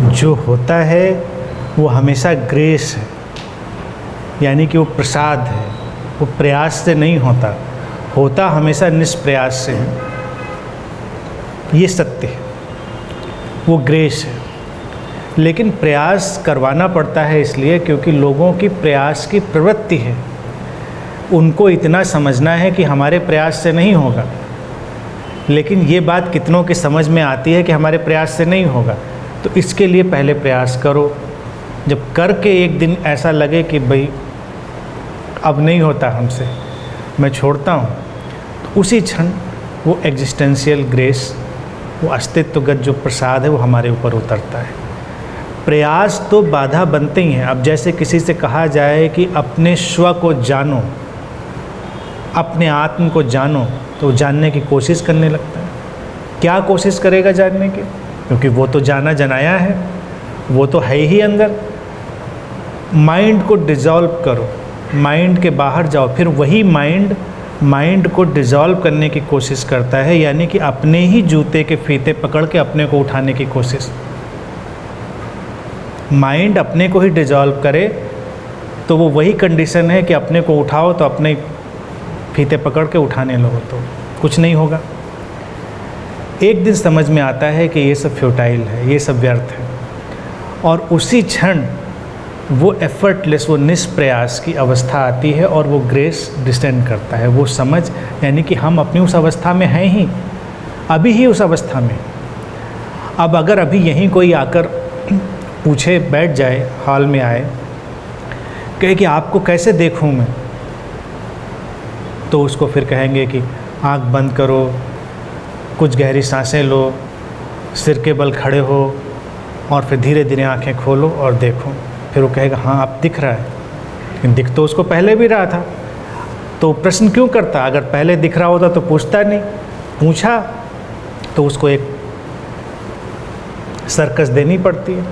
जो होता है वो हमेशा ग्रेस है, यानी कि वो प्रसाद है, वो प्रयास से नहीं होता, होता हमेशा निष्प्रयास से है। ये सत्य है, वो ग्रेस है। लेकिन प्रयास करवाना पड़ता है इसलिए क्योंकि लोगों की प्रयास की प्रवृत्ति है, उनको इतना समझना है कि हमारे प्रयास से नहीं होगा। लेकिन ये बात कितनों की समझ में आती है कि हमारे प्रयास से नहीं होगा, तो इसके लिए पहले प्रयास करो। जब करके एक दिन ऐसा लगे कि भाई अब नहीं होता हमसे, मैं छोड़ता हूँ, तो उसी क्षण वो एग्जिस्टेंशियल ग्रेस, वो अस्तित्वगत जो प्रसाद है वो हमारे ऊपर उतरता है। प्रयास तो बाधा बनते ही हैं। अब जैसे किसी से कहा जाए कि अपने स्व को जानो, अपने आत्म को जानो, तो जानने की कोशिश करने लगता है। क्या कोशिश करेगा जानने की? क्योंकि वो तो जाना जनाया है, वो तो है ही अंदर। माइंड को डिज़ोल्व करो, माइंड के बाहर जाओ, फिर वही माइंड को डिज़ोल्व करने की कोशिश करता है, यानी कि अपने ही जूते के फीते पकड़ के अपने को उठाने की कोशिश। माइंड अपने को ही डिज़ोल्व करे तो वो वही कंडीशन है कि अपने को उठाओ तो अपने फीते पकड़ के उठाने लगो तो कुछ नहीं होगा। एक दिन समझ में आता है कि ये सब फ्यूटाइल है, ये सब व्यर्थ है, और उसी क्षण वो एफर्टलेस, वो निष्प्रयास की अवस्था आती है और वो ग्रेस डिसेंड करता है। वो समझ, यानी कि हम अपनी उस अवस्था में हैं ही, अभी ही उस अवस्था में। अब अगर अभी यहीं कोई आकर पूछे, बैठ जाए, हॉल में आए, कहे कि आपको कैसे देखूं मैं, तो उसको फिर कहेंगे कि आँख बंद करो, कुछ गहरी सांसें लो, सिर के बल खड़े हो और फिर धीरे धीरे आंखें खोलो और देखो। फिर वो कहेगा हाँ अब दिख रहा है, लेकिन दिख तो उसको पहले भी रहा था। तो प्रश्न क्यों करता? अगर पहले दिख रहा होता तो पूछता नहीं, पूछा तो उसको एक सर्कस देनी पड़ती है।